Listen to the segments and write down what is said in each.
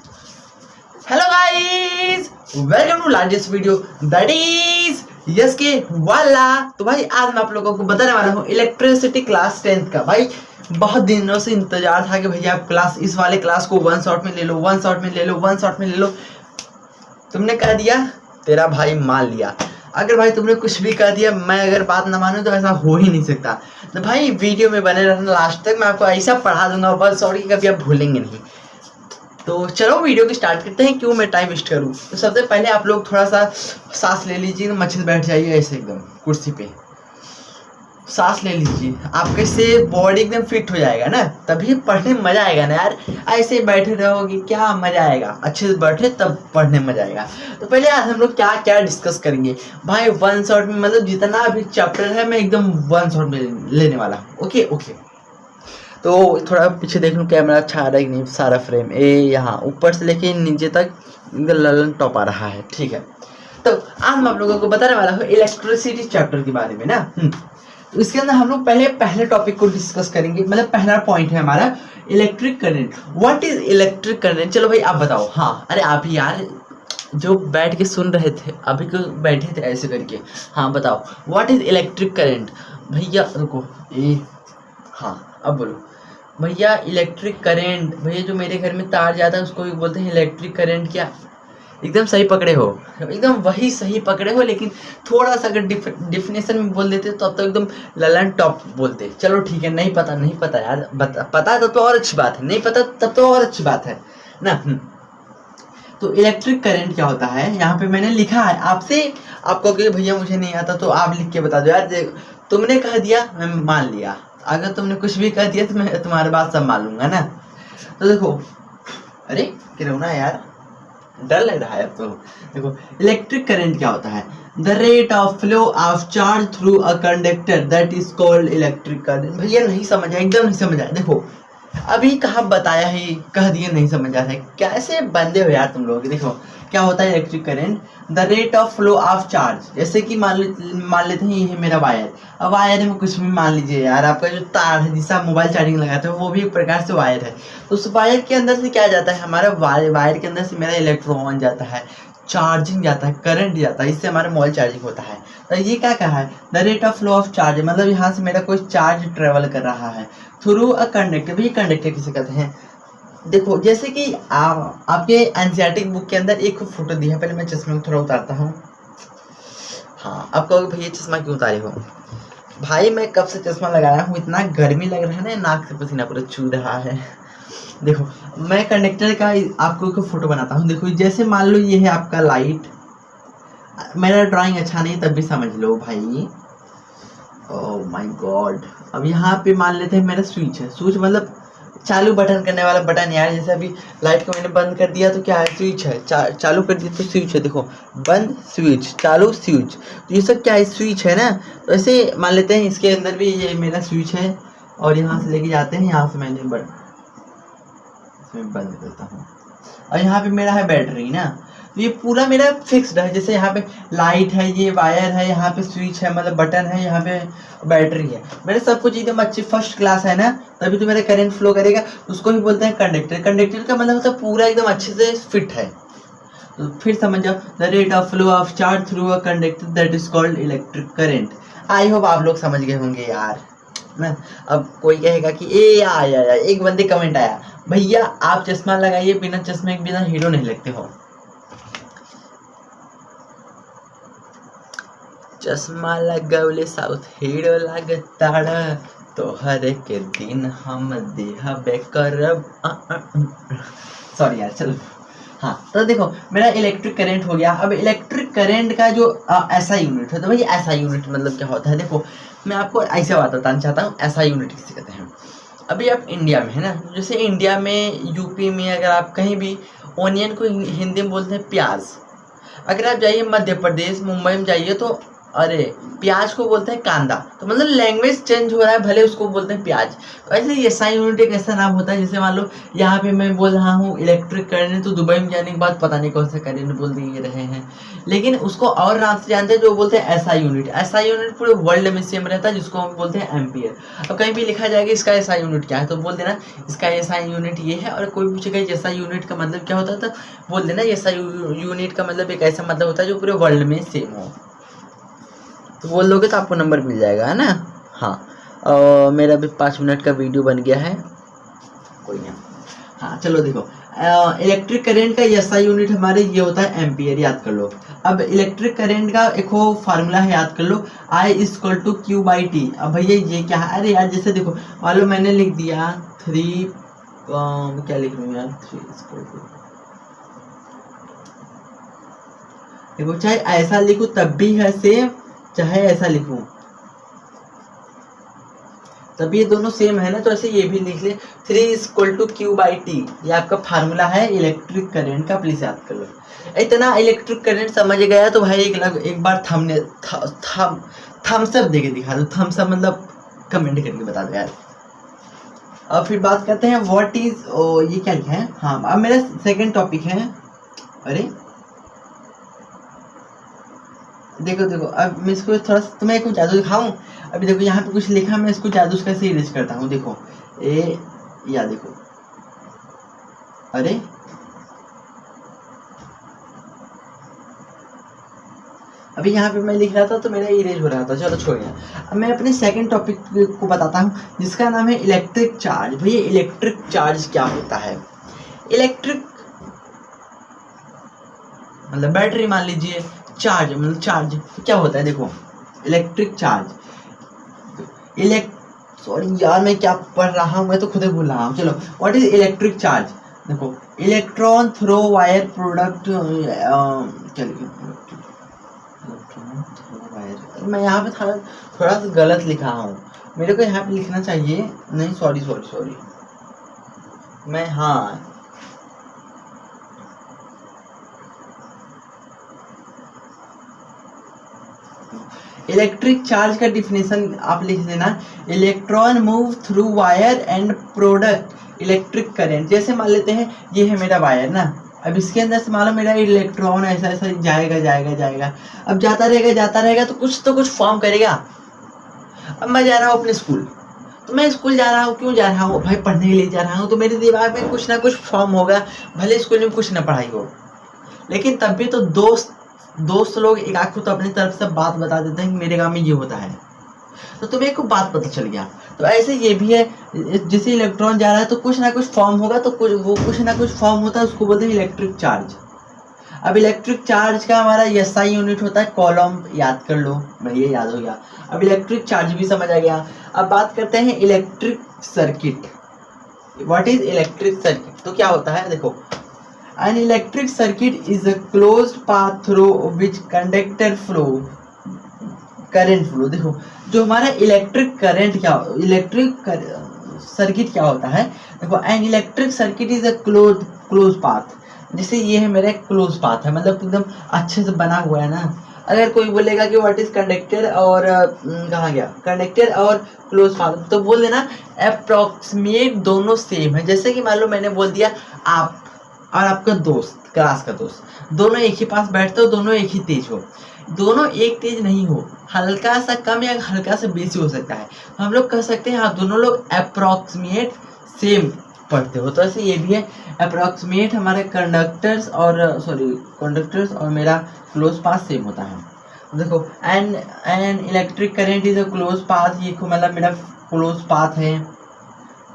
Hello guys, welcome to largest video that is yes के वाला। तो भाई आज मैं आप लोगों को बताने वाला हूँ इलेक्ट्रिसिटी क्लास 10th का। भाई बहुत दिनों से इंतजार था कि भैया आप क्लास इस वाले क्लास को वन शॉट में ले लो, वन शॉट में ले लो, वन शॉट में ले लो। तुमने कह दिया, तेरा भाई मान लिया। अगर भाई तुमने कुछ भी कह दिया, मैं अगर बात ना मानूं तो ऐसा हो ही नहीं सकता। तो भाई वीडियो में बने रहना लास्ट तक, मैं आपको ऐसा पढ़ा दूंगा वन शॉट की कभी आप भूलेंगे नहीं। तो चलो वीडियो की स्टार्ट करते हैं, क्यों मैं टाइम वेस्ट करूँ। तो सबसे पहले आप लोग थोड़ा सा सांस ले लीजिए, मच्छर बैठ जाइए ऐसे एकदम कुर्सी पे, सांस ले लीजिए। आपके से बॉडी एकदम फिट हो जाएगा ना, तभी पढ़ने में मजा आएगा ना यार। ऐसे बैठे रहोगे क्या मजा आएगा। अच्छे से बैठे तब पढ़ने में मजा आएगा। तो पहले आज हम लोग क्या क्या डिस्कस करेंगे भाई वन शॉट में, मतलब जितना भी चैप्टर है मैं एकदम वन शॉट में लेने वाला हूँ। ओके ओके, तो थोड़ा पीछे देख लूँ कैमरा अच्छा आ रहा है कि नहीं। सारा फ्रेम यहाँ ऊपर से लेके नीचे तक एकदम ललन टॉप आ रहा है, ठीक है। तो आज मैं आप लोगों को बताने वाला हूँ इलेक्ट्रिसिटी चैप्टर के बारे में ना। तो इसके अंदर हम लोग पहले टॉपिक को डिस्कस करेंगे। मतलब पहला पॉइंट है हमारा electric current. What is electric current? चलो भाई आप बताओ। हाँ अरे आप ही यार जो बैठ के सुन रहे थे, अभी को बैठे थे ऐसे करके। हाँ बताओ व्हाट इज इलेक्ट्रिक करंट। भैया रुको, हाँ अब बोलो। भैया इलेक्ट्रिक करंट, भैया जो मेरे घर में तार जाता है उसको भी बोलते हैं इलेक्ट्रिक करंट। क्या एकदम सही पकड़े हो, एकदम वही सही पकड़े हो। लेकिन थोड़ा सा अगर डिफिनेशन में बोल देते तो अब तो एकदम ललन टॉप बोलते। चलो ठीक है, नहीं पता यार, पता है तब तो और अच्छी बात है, नहीं पता तब तो और अच्छी बात है ना। तो इलेक्ट्रिक करंट क्या होता है, यहाँ पे मैंने लिखा है आपसे। आपको कि भैया मुझे नहीं आता तो आप लिख के बता दो यार। तुमने कह दिया मैं मान लिया, अगर तुमने कुछ भी कह दिया तो मैं तुम्हारी बात सब मान लूंगा ना। तो देखो, अरे क्यों ना यार, डर लग रहा है अब तो। देखो इलेक्ट्रिक करंट क्या होता है, the rate of flow of charge through a conductor that is called electric current. भैया नहीं समझा, एकदम नहीं समझा। देखो अभी कहाँ बताया है, कह दिए नहीं समझा है। कैसे बंदे हो यार तुम लोग। देखो क्या होता है electric current, the rate of flow of charge. जैसे कि मान लेते हैं ये है मेरा वायर। अब वायर में कुछ भी मान लीजिए यार, आपका जो तार है जिससे आप मोबाइल चार्जिंग लगाते हो वो भी एक प्रकार से वायर है। तो उस वायर के अंदर से क्या जाता है, हमारा वायर के अंदर से मेरा इलेक्ट्रॉन जाता है, चार्जिंग जाता है, करंट जाता है, इससे हमारा मोबाइल चार्जिंग होता है। तो ये क्या कहा है, the rate of flow of charge, मतलब यहाँ से मेरा कोई चार्ज ट्रेवल कर रहा है थ्रू अ कंडक्टर। भी कंडक्टर किसे कहते हैं। देखो जैसे कि आपके एनसीईआरटी बुक के अंदर एक फोटो दी है। पहले मैं चश्मे को थोड़ा उतारता हूँ। हाँ आप कहोगे भैया चश्मा क्यों उतारे हो। भाई मैं कब से चश्मा लगाया हूँ, इतना गर्मी लग रहा है ना, नाक से पसीना पूरा चू रहा है। देखो मैं कंडक्टर का आपको एक फोटो बनाता हूँ। देखो जैसे मान लो ये है आपका लाइट। मेरा ड्राइंग अच्छा नहीं तब भी समझ लो भाई। Oh my God. अब यहाँ पे मान लेते हैं मेरा स्विच है। स्विच मतलब चालू बटन करने वाला बटन यार। जैसे अभी लाइट को मैंने बंद कर दिया तो क्या है, स्विच है। चालू कर दिया तो स्विच है। देखो बंद स्विच, चालू स्विच, तो ये सब क्या है, स्विच है ना। तो ऐसे मान लेते हैं इसके अंदर भी ये मेरा स्विच है और यहाँ से लेके जाते हैं, यहाँ से मैंने इसमें बंद करता हूँ। और यहाँ पे मेरा है बैटरी ना, तो ये पूरा मेरा फिक्स्ड है। जैसे यहाँ पे लाइट है, ये वायर है, यहाँ पे स्विच है मतलब बटन है, यहाँ पे बैटरी है। मेरे सब कुछ एकदम अच्छी फर्स्ट क्लास है ना, तभी तो मेरा करंट फ्लो करेगा। उसको ही बोलते हैं कंडक्टर। कंडक्टर का मतलब होता है पूरा एकदम अच्छे से फिट है। तो फिर समझ जाओ, the rate of flow of charge through a conductor that is called electric current. I hope आप लोग समझ गए होंगे यार ना। अब कोई कहेगा कि आया एक बंदे कमेंट आया, भैया आप चश्मा लगाइए, बिना चश्मे के बिना हीरो नहीं लगते हो। चश्मा लगौले साउथ हीरो लगताड़ा, तो हर एक दिन हम देहबे करब। सॉरी यार चलो। हाँ तो देखो मेरा इलेक्ट्रिक करंट हो गया। अब इलेक्ट्रिक करंट का जो ऐसा यूनिट है, तो भाई ऐसा यूनिट मतलब क्या होता है। देखो मैं आपको ऐसे बात बताना चाहता हूँ, ऐसा यूनिट किसे कहते हैं। अभी आप इंडिया में है ना, जैसे इंडिया में यूपी में अगर आप कहीं भी ओनियन को हिंदी में बोलते हैं प्याज। अगर आप जाइए मध्य प्रदेश मुंबई में जाइए तो अरे प्याज को बोलते हैं कांदा। तो मतलब लैंग्वेज चेंज हो रहा है, भले उसको बोलते हैं प्याज। तो ऐसे ही एसआई यूनिट एक ऐसा नाम होता है, जैसे मान लो यहाँ पे मैं बोल रहा हूँ इलेक्ट्रिक करंट, तो दुबई में जाने के बाद पता नहीं कौन सा करंट बोल दिए रहे हैं, लेकिन उसको और नाम से जानते हैं जो बोलते हैं एसआई यूनिट। एसआई यूनिट पूरे वर्ल्ड में सेम रहता है, जिसको हम बोलते हैं एम्पियर। अब कहीं भी लिखा जाएगा इसका एसआई यूनिट क्या है, तो बोल देना इसका एसआई यूनिट ये है। और कोई पूछेगा एसआई यूनिट का मतलब क्या होता है, तो बोल देना एसआई यूनिट का मतलब एक ऐसा मतलब होता है जो पूरे वर्ल्ड में सेम हो। तो बोल दोगे तो आपको नंबर मिल जाएगा, है ना। हाँ, मेरा भी 5 मिनट का वीडियो बन गया है, कोई ना। हाँ चलो देखो, इलेक्ट्रिक करंट का एसआई यूनिट हमारे ये होता है एम्पियर, याद कर लो। अब इलेक्ट्रिक करंट का एक वो फार्मूला है, याद कर लो, I=Q/T। अब भैया ये क्या है, अरे यार जैसे देखो मान लो मैंने लिख दिया 3 क्या लिख लूँ यार, 3 देखो, चाहे ऐसा लिखूँ तब भी है सेम, चाहे ऐसा लिखूं तब ये दोनों सेम है ना। तो ऐसे ये भी लिख ले 3=Q/T, ये आपका फार्मूला है इलेक्ट्रिक करंट का, प्लीज याद कर लो। इतना इलेक्ट्रिक करंट समझ गया तो भाई एक बार थम्स अप देके दिखा दो। थम्स अप मतलब कमेंट करके बता दो यार। अब फिर बात करते हैं व्हाट इज, ये क्या लिखा है। हाँ, अब मेरा सेकंड टॉपिक है। अरे देखो देखो, अब मैं इसको थोड़ा सा तुम्हें कुछ जादू दिखाऊं। अभी देखो यहाँ पे कुछ लिखा, मैं इसको जादू कैसे इरेज करता हूँ। देखो या देखो, अरे अभी यहाँ पे मैं लिख रहा था तो मेरा इरेज हो रहा था, चलो छोड़िए। अब मैं अपने सेकंड टॉपिक को बताता हूँ, जिसका नाम है इलेक्ट्रिक चार्ज। भैया इलेक्ट्रिक चार्ज क्या होता है। इलेक्ट्रिक मतलब बैटरी मान लीजिए, चार्ज मतलब चार्ज क्या होता है। देखो इलेक्ट्रिक चार्ज, सॉरी यार मैं क्या पढ़ रहा हूँ, मैं तो खुद ही भूल रहा हूँ। चलो, व्हाट इज इलेक्ट्रिक चार्ज। देखो इलेक्ट्रॉन थ्रो वायर प्रोडक्ट, क्या लिखा, मैं यहाँ पे थोड़ा सा गलत लिखा हूँ, मेरे को यहाँ पे लिखना चाहिए, नहीं सॉरी मैं, हाँ इलेक्ट्रिक चार्ज का डिफिनेशन आप लिख देना, electron move through wire and product electric current. जैसे मान लेते हैं ये है मेरा वायर ना, अब इसके अंदर से मान लो मेरा इलेक्ट्रॉन ऐसा ऐसा जाएगा, अब जाता रहेगा तो कुछ फॉर्म करेगा। अब मैं जा रहा हूँ अपने स्कूल, तो मैं स्कूल जा रहा हूँ, क्यों जा रहा हूँ भाई, पढ़ने के लिए जा रहा हूँ, तो मेरे दिमाग में कुछ ना कुछ फॉर्म होगा, भले स्कूल में कुछ ना पढ़ाई हो, लेकिन तब भी तो दोस्त लोग एक आखो तो अपनी तरफ से बात बता देते हैं कि मेरे गाँव में ये होता है, तो तुम्हें को बात पता चल गया। तो ऐसे ये भी है, जैसे इलेक्ट्रॉन जा रहा है तो कुछ ना कुछ फॉर्म होगा, तो कुछ ना कुछ फॉर्म होता है, उसको बोलते हैं इलेक्ट्रिक चार्ज। अब इलेक्ट्रिक चार्ज का हमारा एसआई यूनिट होता है कॉलम, याद कर लो, ये याद हो गया। अब इलेक्ट्रिक चार्ज भी समझ आ गया। अब बात करते हैं electric circuit. What is electric circuit, तो क्या होता है। देखो, an electric circuit is a closed path through which conductor flow current flow। देखो जो हमारा इलेक्ट्रिक सर्किट क्या होता है। देखो an electric circuit is a close path, जैसे ये है मेरा क्लोज पाथ है, मतलब एकदम अच्छे से बना हुआ है ना। अगर कोई बोलेगा कि व्हाट इज कंडक्टर और कहाँ गया कंडक्टर और क्लोज पाथ, तो बोल देना अप्रोक्सीमेट दोनों सेम है। जैसे कि मान लो मैंने बोल दिया आप और आपका दोस्त, क्लास का दोस्त, दोनों एक ही पास बैठते हो, दोनों एक ही तेज हो, दोनों एक तेज नहीं हो, हल्का सा कम या हल्का सा बेसी हो सकता है, हम लोग कह सकते हैं आप दोनों लोग अप्रोक्सीमेट सेम पढ़ते हो। तो ऐसे ये भी है, अप्रोक्सीमेट हमारे कंडक्टर्स और मेरा क्लोज पाथ सेम होता है। देखो an electric current is a close path, ये मतलब मेरा क्लोज पाथ है,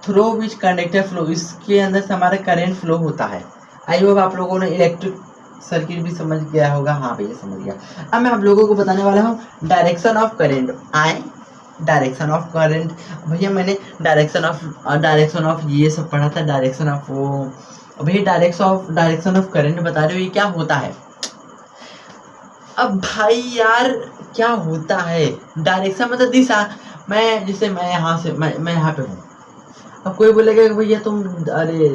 थ्रू विच कंडक्टर फ्लो, इसके अंदर से हमारा करंट फ्लो होता है। आई होप आप लोगों ने इलेक्ट्रिक सर्किट भी समझ गया होगा। हाँ भैया समझ गया। अब मैं आप लोगों को बताने वाला हूँ direction of current. Direction of current, भैया मैंने डायरेक्शन ऑफ ये सब पढ़ा था, डायरेक्शन ऑफ वो, भैया डायरेक्शन ऑफ करंट बता रहे हो, ये क्या होता है। अब भाई यार क्या होता है डायरेक्शन, मतलब दिशा। मैं जैसे मैं यहाँ से मैं यहाँ पे हूँ, अब कोई बोलेगा कि भैया तुम अरे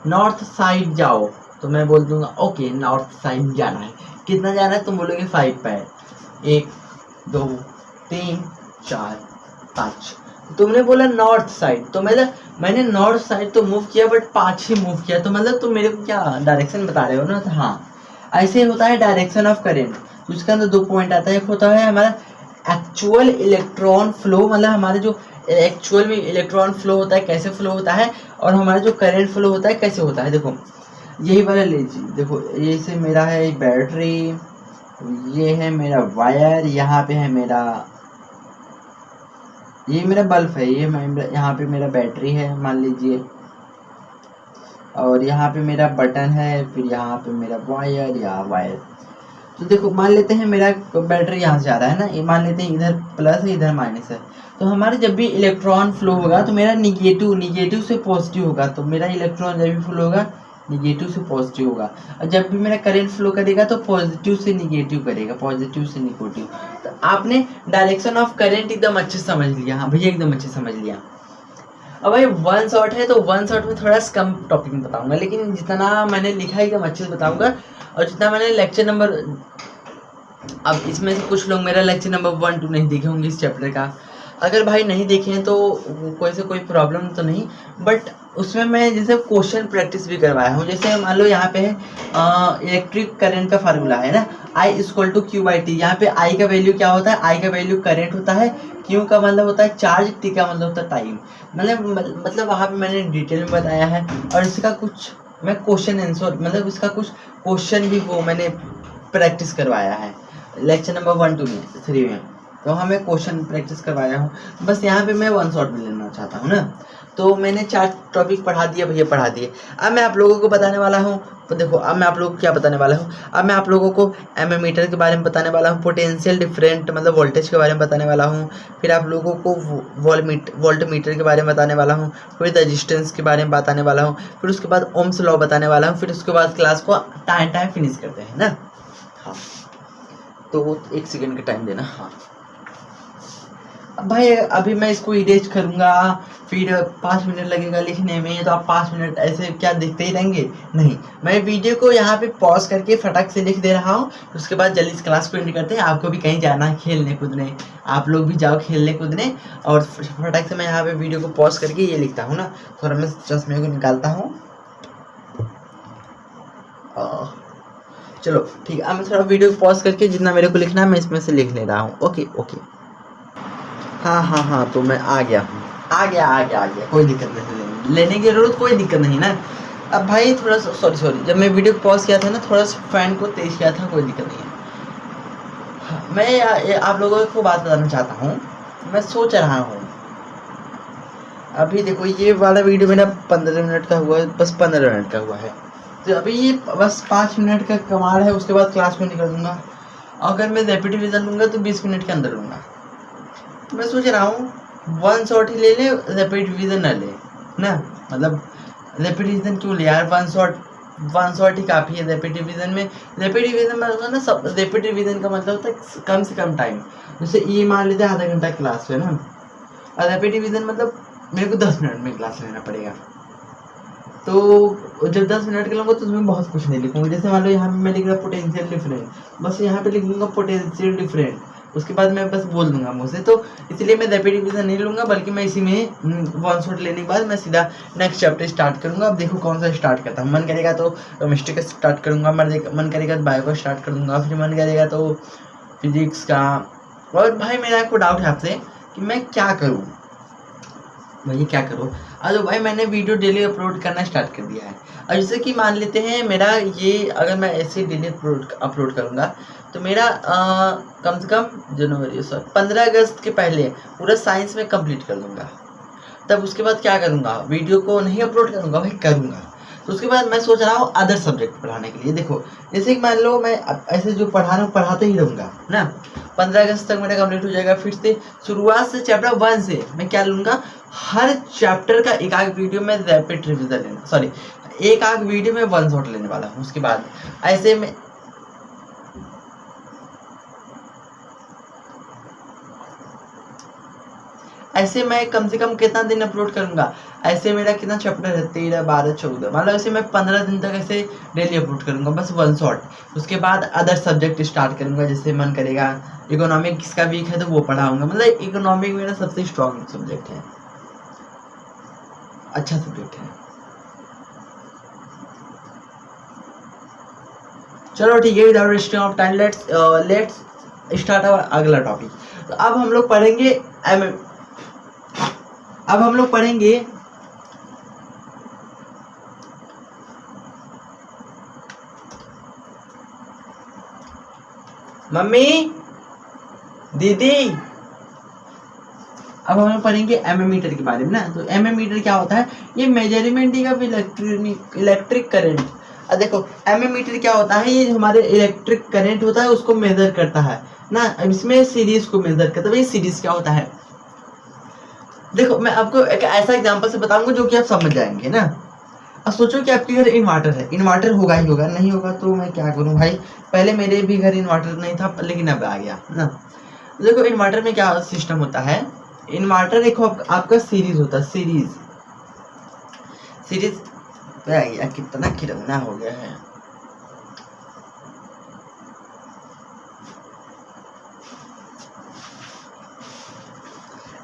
नॉर्थ साइड जाओ, तो मैं बोल दूंगा ओके नॉर्थ साइड जाना है। कितना जाना है, तुम बोलोगे 5 पैर, 1 2 3 4 5। तुमने बोला नॉर्थ साइड, तो मतलब मैंने नॉर्थ साइड तो मूव किया बट 5 ही मूव किया, तो मतलब तुम मेरे को क्या डायरेक्शन बता रहे हो ना। तो हाँ, ऐसे होता है डायरेक्शन ऑफ करेंट। उसके अंदर 2 पॉइंट आता है, एक होता है हमारा एक्चुअल इलेक्ट्रॉन फ्लो, मतलब हमारे जो एक्चुअल में इलेक्ट्रॉन फ्लो होता है कैसे फ्लो होता है, और हमारा जो करंट फ्लो होता है कैसे होता है। देखो यही वाला लीजिए, देखो ये से मेरा है बैटरी, ये है मेरा वायर, यहाँ पे है मेरा, ये मेरा बल्ब है, ये यहाँ पे मेरा बैटरी है मान लीजिए, और यहाँ पे मेरा बटन है, फिर यहाँ पे मेरा वायर या वायर। तो देखो मान लेते हैं मेरा बैटरी यहाँ से आ रहा है ना, ये मान लेते हैं इधर प्लस है इधर माइनस है। तो हमारे जब भी इलेक्ट्रॉन फ्लो होगा तो मेरा निगेटिव से पॉजिटिव होगा, तो मेरा इलेक्ट्रॉन जब भी फ्लो होगा निगेटिव से पॉजिटिव होगा, और जब भी मेरा करंट फ्लो करेगा तो पॉजिटिव से निगेटिव करेगा, पॉजिटिव से निगेटिव। तो आपने डायरेक्शन ऑफ करंट एकदम अच्छे से समझ लिया। हाँ भैया एकदम अच्छे समझ लिया। अब भाई 1 शॉट है तो 1 शॉट में थोड़ा सा कम टॉपिक में बताऊंगा, लेकिन जितना मैंने लिखा है एकदम अच्छे से बताऊंगा, और जितना मैंने लेक्चर नंबर, अब इसमें से कुछ लोग मेरा लेक्चर नंबर 1 2 नहीं देखे होंगे इस चैप्टर का। अगर भाई नहीं देखे हैं तो कोई प्रॉब्लम तो नहीं, बट उसमें मैं जैसे क्वेश्चन प्रैक्टिस भी करवाया हूँ। जैसे मान लो यहाँ पे है इलेक्ट्रिक करंट का फार्मूला है ना, I = Q/T। यहाँ पे I का वैल्यू क्या होता है, I का वैल्यू करंट होता है, Q का मतलब होता है चार्ज, T का मतलब होता है टाइम। मतलब वहाँ पे मैंने डिटेल में बताया है, और इसका कुछ मैं क्वेश्चन आंसर, मतलब इसका कुछ क्वेश्चन भी वो मैंने प्रैक्टिस करवाया है लेक्चर नंबर 1 2 में 3 में। तो हाँ मैं क्वेश्चन प्रैक्टिस करवाया हूँ, बस यहाँ पे मैं 1 शॉट में लेना चाहता हूँ ना। तो मैंने 4 टॉपिक पढ़ा दिया भैया, पढ़ा दिए। अब मैं आप लोगों को बताने वाला हूँ, तो देखो अब मैं आप लोगों को क्या बताने वाला हूँ। अब मैं आप लोगों को एमीमीटर के बारे में बताने वाला हूँ, पोटेंशियल डिफरेंट मतलब वोल्टेज के बारे में बताने वाला हूँ, फिर आप लोगों को वोल्टमीटर के बारे में बताने वाला हूँ, फिर रेजिस्टेंस के बारे में बताने वाला हूँ, फिर उसके बाद ओम्स लॉ बताने वाला हूँ, फिर उसके बाद क्लास को टाइम फिनिश करते हैं ना। हाँ तो 1 सेकेंड का टाइम देना। हाँ भाई अभी मैं इसको इरेज करूँगा, फिर 5 मिनट लगेगा लिखने में, तो आप 5 मिनट ऐसे क्या देखते ही रहेंगे? नहीं, मैं वीडियो को यहाँ पे पॉज करके फटाक से लिख दे रहा हूँ, उसके बाद जल्दी इस क्लास को एंड करते हैं। आपको भी कहीं जाना है खेलने कूदने, आप लोग भी जाओ खेलने कूदने, और फटाक से मैं यहाँ पे वीडियो को पॉज करके ये लिखता हूँ ना। थोड़ा मैं चश्मे को निकालता हूँ, चलो ठीक है। अब मैं थोड़ा वीडियो को पॉज करके जितना मेरे को लिखना है मैं इसमें से लिख ले रहा हूँ। ओके ओके, हाँ तो मैं आ गया हूँ, आ गया, कोई दिक्कत नहीं, लेने की जरूरत कोई दिक्कत नहीं ना। अब भाई थोड़ा सा सॉरी, जब मैं वीडियो पॉज किया था ना, थोड़ा सा फैन को तेज किया था, कोई दिक्कत नहीं है। मैं आप लोगों को बात बताना चाहता हूँ, मैं सोच रहा हूँ अभी देखो ये वाला वीडियो मेरा 15 मिनट का हुआ है, बस 15 मिनट का हुआ है, तो अभी ये बस 5 मिनट का कमाल है, उसके बाद क्लास में निकल दूंगा। अगर मैं रैपिड रिवीजन लूँगा तो 20 मिनट के अंदर लूँगा। मैं सोच रहा हूँ 1 शॉट ही ले ले, रैपिड रिवीजन न ले ना, मतलब रैपिड रिवीजन क्यों ले यार, 1 शॉट ही काफ़ी है रैपिड रिवीजन में। रैपिड रिवीजन में होता है ना, सब रैपिड रिवीजन का मतलब होता है कम से कम टाइम। जैसे ये मान लेते हैं आधा घंटा क्लास है ना, और रैपिड रिवीजन मतलब मेरे को 10 मिनट में क्लास लेना पड़ेगा। तो जब 10 मिनट के लूँगा तो उसमें बहुत कुछ नहीं लिखूँगा। जैसे मान लो यहाँ पे मैं लिख रहा पोटेंशियल डिफरेंट, बस यहाँ पे लिख दूँगा पोटेंशियल डिफरेंट, उसके बाद मैं बस बोल दूंगा मुँह से। तो इसलिए मैं रैपिड रिवीजन नहीं लूँगा, बल्कि मैं इसी में 1 शॉट लेने के बाद मैं सीधा नेक्स्ट चैप्टर स्टार्ट करूँगा। अब देखो कौन सा स्टार्ट करता हूँ, मन करेगा तो केमिस्ट्री का स्टार्ट करूँगा, मन करेगा तो बायो का स्टार्ट कर दूँगा, फिर मन करेगा तो फिजिक्स का। और भाई मेरा एक डाउट है आपसे कि मैं क्या करूँ, भाई क्या करूँ। अरे भाई मैंने वीडियो डेली अपलोड करना स्टार्ट कर दिया है। और जैसे कि मान लेते हैं मेरा ये, अगर मैं ऐसे डेली अपलोड करूँगा तो मेरा कम से कम 15 अगस्त के पहले पूरा साइंस में कंप्लीट कर दूँगा। तब उसके बाद क्या करूँगा, वीडियो को नहीं अपलोड करूँगा भाई, करूँगा। तो उसके बाद मैं सोच रहा हूँ अदर सब्जेक्ट पढ़ाने के लिए। देखो जैसे कि मान लो मैं ऐसे जो पढ़ा रहा हूँ पढ़ाते ही रहूँगा ना, 15 अगस्त तक मेरा कंप्लीट हो जाएगा। फिर से शुरुआत से चैप्टर 1 से मैं क्या लूँगा, हर चैप्टर का एक आध वीडियो में रैपिड रिवीजन लेना, सॉरी एक आध वीडियो में 1 शॉट लेने वाला हूँ। उसके बाद ऐसे मैं कम से कम कितना दिन अपलोड करूँगा, ऐसे मेरा कितना चैप्टर है, 13 12 14, मतलब ऐसे मैं 15 दिन तक ऐसे डेली अपलोड करूँगा बस वन शॉट। उसके बाद अदर सब्जेक्ट स्टार्ट करूँगा, जैसे मन करेगा इकोनॉमिक्स का वीक है तो वो पढ़ाऊँगा। मतलब इकोनॉमिक मेरा सबसे स्ट्रॉन्ग सब्जेक्ट है, अच्छा सब्जेक्ट है। चलो ठीक है, without wasting of time let's start our अगला टॉपिक। तो अब हम लोग पढ़ेंगे मम्मी दीदी, अब हम लोग पढ़ेंगे एमएमीटर के बारे में ना। तो एमएमीटर क्या होता है, ये मेजरमेंट ऑफ इलेक्ट्रिक करंट। अब देखो एमएमीटर क्या होता है, ये हमारे इलेक्ट्रिक करंट होता है उसको मेजर करता है ना। अब इसमें सीरीज को मेजर करता है। भाई सीरीज क्या होता है, देखो मैं आपको एक ऐसा एग्जांपल से बताऊंगा जो कि आप समझ जाएंगे ना। अब सोचो कि आपके घर इन्वर्टर है, इन्वर्टर होगा ही होगा, नहीं होगा तो मैं क्या करूं भाई। पहले मेरे भी घर इन्वर्टर नहीं था लेकिन अब आ गया ना। देखो इन्वर्टर में क्या सिस्टम होता है, इन्वर्टर देखो आपका सीरीज होता है, सीरीज कितना खिलौना हो गया है।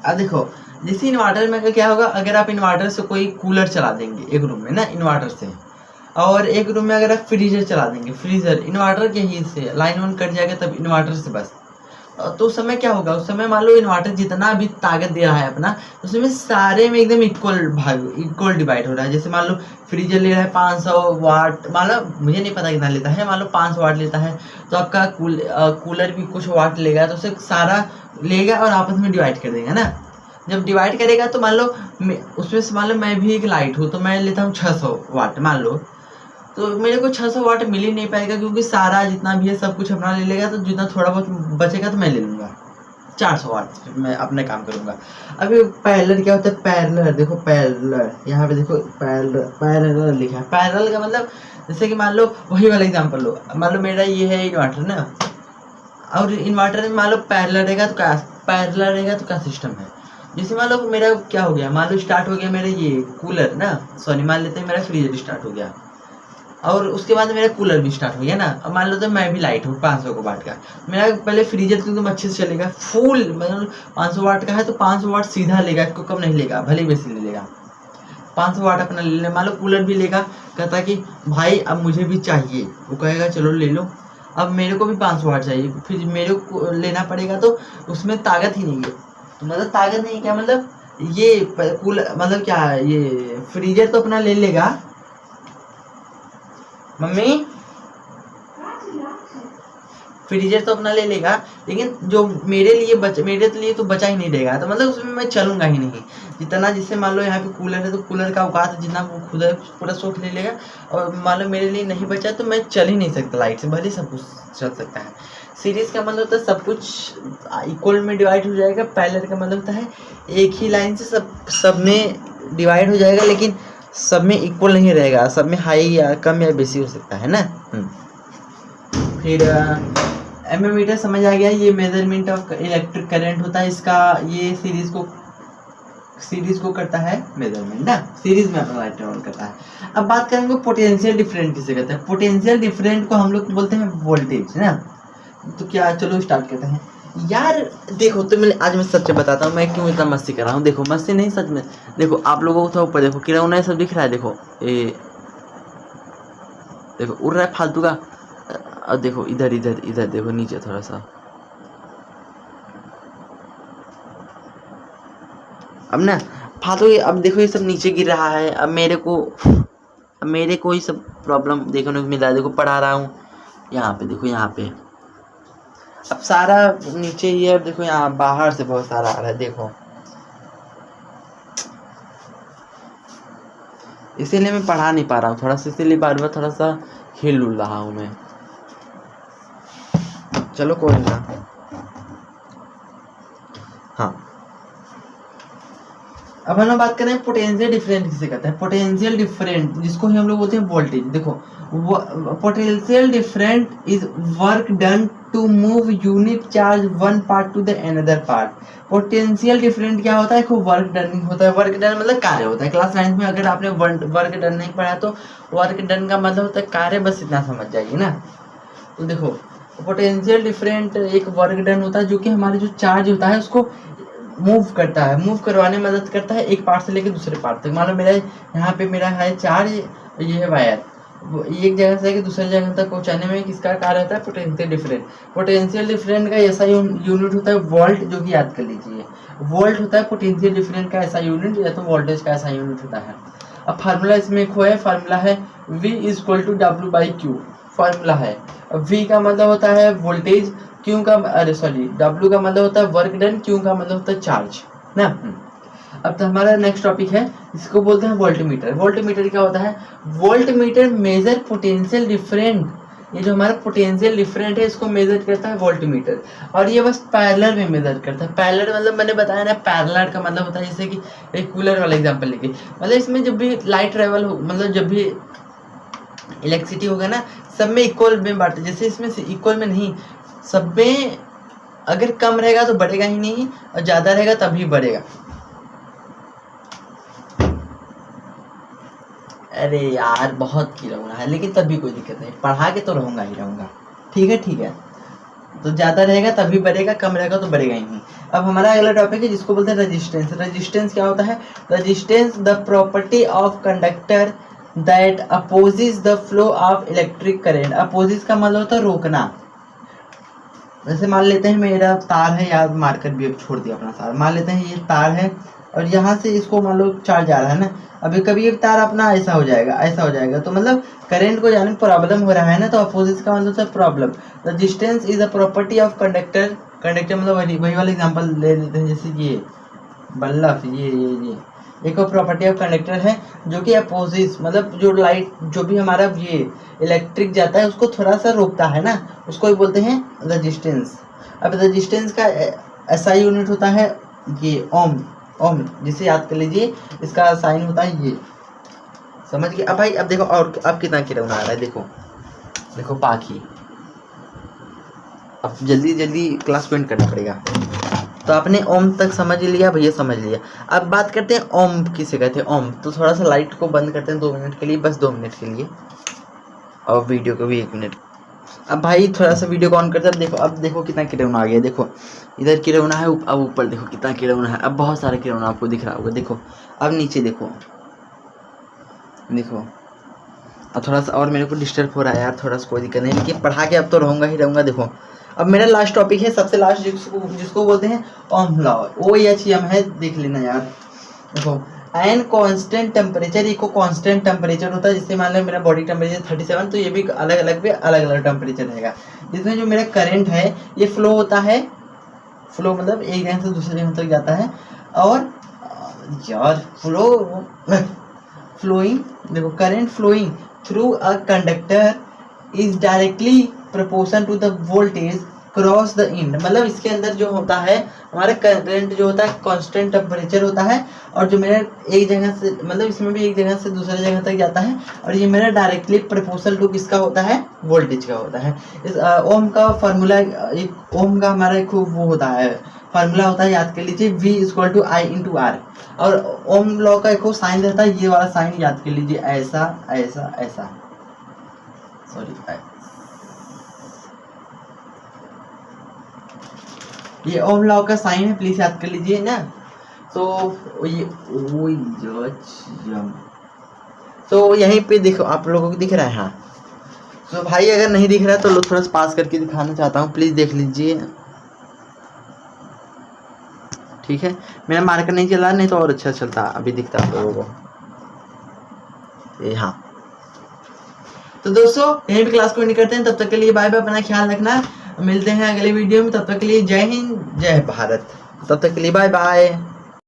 अब देखो जैसे इन्वर्टर में क्या होगा, अगर आप इन्वर्टर से कोई कूलर चला देंगे एक रूम में ना इन्वर्टर से, और एक रूम में अगर आप फ्रीजर चला देंगे, फ्रीजर इन्वर्टर के ही से लाइन ऑन कट जाएगा तब इन्वर्टर से बस, तो उस समय क्या होगा, उस समय मान लो इन्वर्टर जितना भी ताकत दे रहा है अपना, उसमें सारे में एकदम इक्वल डिवाइड हो रहा है। जैसे मान लो फ्रीजर ले रहा है 500 वाट, मान लो मुझे नहीं पता कितना लेता है, मान लो 500 वाट लेता है, तो आपका कूलर भी कुछ वाट लेगा, तो उसे सारा लेगा और आपस में डिवाइड कर देगा ना। जब डिवाइड करेगा तो मान लो उसमें से मान लो मैं भी एक लाइट हूँ, तो मैं लेता हूँ 600 वाट मान लो, तो मेरे को 600 वाट मिल ही नहीं पाएगा क्योंकि सारा जितना भी है सब कुछ अपना ले लेगा, तो जितना थोड़ा बहुत बचेगा तो मैं ले लूँगा 400 वाट, मैं अपने काम करूँगा। अभी पैरेलल क्या होता है, पैरेलल देखो पैरेलल, यहाँ पे देखो पैरेलल लिखा है। पैरेलल का मतलब जैसे कि मान लो वही वाला एग्जाम्पल लो, मान लो मेरा ये है इन्वर्टर ना, और इन्वर्टर में मान लो पैरेलल रहेगा तो क्या सिस्टम है। जैसे मान लो मेरा क्या हो गया, मान लो स्टार्ट हो गया मेरा ये कूलर ना, सॉरी मान लेते हैं मेरा फ्रीजर स्टार्ट हो गया, और उसके बाद मेरा कूलर भी स्टार्ट हो गया ना। अब मान लो तो मैं भी लाइट हूँ 500 वाट का, मेरा पहले फ्रीजर तो एकदम अच्छे से चलेगा फुल, मतलब 500 वाट का है तो 500 वाट सीधा लेगा, इसको कम नहीं लेगा, भले बेसी ले लेगा 500 वाट अपना ले लेना। मान लो कूलर भी लेगा, कहता कि भाई अब मुझे भी चाहिए, वो कहेगा चलो ले लो, अब मेरे को भी 500 वाट चाहिए, फिर मेरे को लेना पड़ेगा, तो उसमें ताकत ही नहीं है। तो मतलब ताकत नहीं क्या मतलब, ये कूलर मतलब क्या है, ये फ्रीजर तो अपना ले लेगा मम्मी, फ्रीजर तो अपना ले लेगा, लेकिन जो मेरे लिए तो बचा ही नहीं रहेगा, तो मतलब उसमें मैं चलूंगा ही नहीं जितना। जिससे मान लो यहाँ पे कूलर है तो कूलर का औकात जितना वो खुद पूरा सोख ले लेगा, और मान लो मेरे लिए नहीं बचा तो मैं चल ही नहीं सकता लाइट से, भले सब कुछ चल सकता है। सीरीज का मतलब होता है सब कुछ इक्वल में डिवाइड हो जाएगा, पैरेलल का मतलब होता है एक ही लाइन से सब में डिवाइड हो जाएगा, लेकिन सब में इक्वल नहीं रहेगा, सब में हाई या कम या बेसी हो सकता है ना। फिर एमएमीटर समझ आ गया, ये मेजरमेंट ऑफ इलेक्ट्रिक करंट होता है इसका, ये सीरीज को करता है मेजरमेंट ना, सीरीज में अपना लाइट ऑन करता है। अब बात करेंगे पोटेंशियल डिफरेंट किसे कहते हैं। पोटेंशियल डिफरेंट को हम लोग बोलते हैं वोल्टेज ना। तो क्या, चलो स्टार्ट करते हैं यार। देखो तो आज मैं सच बताता हूँ मैं क्यों इतना मस्ती कर रहा हूँ। देखो मस्ती नहीं, सच में देखो, आप लोगों को तो ऊपर देखो किरौना सब दिख रहा है, देखो देखो उड़ रहा है फालतू का। अब देखो इधर देखो नीचे थोड़ा सा, अब ना फालतू, अब देखो ये सब नीचे गिर रहा है। अब मेरे को ही सब प्रॉब्लम देखने को मिल रहा है। देखो पढ़ा रहा हूँ यहाँ पे, देखो यहाँ पे अब सारा नीचे ही है। देखो यहाँ बाहर से बहुत सारा आ रहा है, देखो इसीलिए मैं पढ़ा नहीं पा रहा हूँ थोड़ा सा, इसीलिए बार बार थोड़ा सा हिल उल रहा हूँ मैं। चलो कोई ना, हाँ अब हम लोग बात करें पोटेंशियल डिफरेंट किसे कहते हैं। पोटेंशियल डिफरेंट जिसको ही हम लोग बोलते हैं वोल्टेज। देखो potential different is work done to move unit charge one part to the another part. Potential different क्या होता है, खूब वर्क डन होता है। वर्क डन मतलब कार्य होता है। क्लास 9 में अगर आपने वर्क डन नहीं पढ़ा तो वर्क डन का मतलब होता है कार्य, बस इतना समझ जाइए ना। तो देखो पोटेंशियल डिफरेंट एक वर्क डन होता है जो कि हमारे जो चार्ज होता है उसको मूव करता है, मूव करवाने में मदद करता है एक पार्ट से लेकर दूसरे पार्ट तक। मान लो मेरा यहाँ पे मेरा है चार्ज, ये है वायर, एक जगह से दूसरी जगह तक पहुँचाने में किसका कार्य होता है, पोटेंशियल डिफरेंट। पोटेंशियल डिफरेंट का ऐसा यूनिट होता है वोल्ट, जो कि याद कर लीजिए वोल्ट होता है पोटेंशियल डिफरेंट का ऐसा यूनिट, या तो वोल्टेज का ऐसा यूनिट होता है। अब फार्मूला इसमें एक है, फार्मूला है V equal to W/Q। Formula है V का मतलब होता है वोल्टेज, Q का W का मतलब होता है वर्क डन, Q का मतलब होता है चार्ज ना। अब तो हमारा नेक्स्ट टॉपिक है, इसको बोलते हैं वोल्टमीटर। वोल्टमीटर क्या होता है, वोल्टमीटर मेजर पोटेंशियल डिफरेंट। ये जो हमारा पोटेंशियल डिफरेंट है इसको मेजर करता है वोल्टमीटर, और ये बस पैरेलल में मेजर करता है। पैरेलल मतलब मैंने बताया ना, पैरेलल का मतलब होता है जैसे कि एक कूलर वाला एग्जांपल लेके, मतलब इसमें जब भी लाइट ट्रेवल हो, मतलब जब भी इलेक्ट्रिसिटी होगा ना, सब में इक्वल में बांटे। जैसे इसमें इक्वल में नहीं, सब में अगर कम रहेगा तो बढ़ेगा ही नहीं, और ज़्यादा रहेगा तभी बढ़ेगा। अरे यार बहुत खिलौना है, लेकिन तब भी कोई दिक्कत नहीं, पढ़ा के तो रहूँगा ही रहूँगा। ठीक है ठीक है, तो ज़्यादा रहेगा तभी बढ़ेगा, कम रहेगा तो बढ़ेगा ही नहीं। अब हमारा अगला टॉपिक है जिसको बोलते हैं रेजिस्टेंस। रेजिस्टेंस क्या होता है, resistance the property of conductor that opposes the flow of electric current. Opposes का मतलब होता है रोकना। जैसे मान लेते हैं मेरा तार है, यार मार्कर भी अब छोड़ दिया अपना तार, मान लेते हैं ये तार है और यहाँ से इसको मान लो चार्ज आ रहा है ना, अभी कभी ये तार अपना ऐसा हो जाएगा, ऐसा हो जाएगा, तो मतलब करंट को जाने में प्रॉब्लम हो रहा है ना, तो अपोजिट का मतलब होता है problem. Resistance is a property of conductor. Conductor मतलब वही वाला एग्जांपल ले लेते हैं, जैसे ये बल्ब, ये एक और प्रॉपर्टी ऑफ कंडक्टर है जो कि अपोजिट मतलब जो लाइट जो भी हमारा ये इलेक्ट्रिक जाता है उसको थोड़ा सा रोकता है ना, उसको ही बोलते हैं रेजिस्टेंस। अब रेजिस्टेंस का ऐसा यूनिट होता है ये ओम, ओम जिसे याद कर लीजिए, इसका साइन होता है ये, समझ गए। अब भाई अब देखो, और अब कितना खिलौना आ रहा है, देखो देखो पाखी। अब जल्दी जल्दी क्लास को एंड करना पड़ेगा। तो आपने ओम तक समझ लिया भैया, समझ लिया। अब बात करते हैं ओम किसे कहते हैं, ओम। तो थोड़ा सा लाइट को बंद करते हैं 2 मिनट के लिए, बस 2 मिनट के लिए, और वीडियो को भी 1 मिनट। अब भाई थोड़ा सा वीडियो को ऑन करते हैं। देखो अब देखो कितना खिलौना आ गया, देखो इधर खिलौना है, अब ऊपर देखो कितना खिलौना है, अब बहुत सारा खिलौना आपको दिख रहा होगा। देखो अब नीचे देखो, देखो अब थोड़ा सा और मेरे को डिस्टर्ब हो रहा है यार, थोड़ा सा कोई दिक्कत नहीं, लेकिन पढ़ा के अब तो रहूँगा ही रहूँगा। देखो अब मेरा लास्ट टॉपिक है, सबसे लास्ट, जिसको बोलते हैं ओम लॉ। OHM है, देख लेना यार। देखो an constant temperature echo constant temperature होता है। जैसे मान लो मेरा बॉडी टेम्परेचर 37, तो ये भी अलग अलग पे अलग अलग टेम्परेचर रहेगा। जिसमें जो मेरा करंट है ये फ्लो होता है, फ्लो मतलब एक जगह से दूसरी जगह तक जाता है, और यार फ्लोइंग, देखो current flowing through a conductor is directly proportion to the voltage cross the end. मतलब इसके अंदर जो होता है हमारा करंट जो होता है कांस्टेंट टेम्परेचर होता है, और जो मेरा एक जगह से मतलब इसमें भी एक जगह से दूसरी जगह तक जाता है, और ये मेरा डायरेक्टली प्रोपोर्शनल टू किसका होता है, वोल्टेज का होता है। इस ओम का फार्मूला, एक ओम का हमारा एक वो होता है, फार्मूला होता है, याद कर लीजिए V = I × R। और ओम लॉ का एक साइन रहता है, ये वाला साइन याद कर लीजिए, ऐसा ऐसा ऐसा, सॉरी ये ओम लॉ का साइन है, प्लीज याद कर लीजिए ना। तो ये तो यहीं पे देखो आप लोगों को दिख रहा है। हाँ तो भाई अगर नहीं दिख रहा है तो लोग थोड़ा सा पास करके दिखाना चाहता हूँ, प्लीज देख लीजिए। ठीक है, मेरा मार्कर नहीं चला, नहीं तो और अच्छा चलता, अभी दिखता आप लोगों को ये। हाँ तो दोस्तों यहीं पे क्लास को एंड करते हैं, तब तक के लिए बाय बाय, अपना ख्याल रखना, मिलते हैं अगले वीडियो में, तब तक के लिए जय हिंद जय भारत, तब तक के लिए बाय बाय।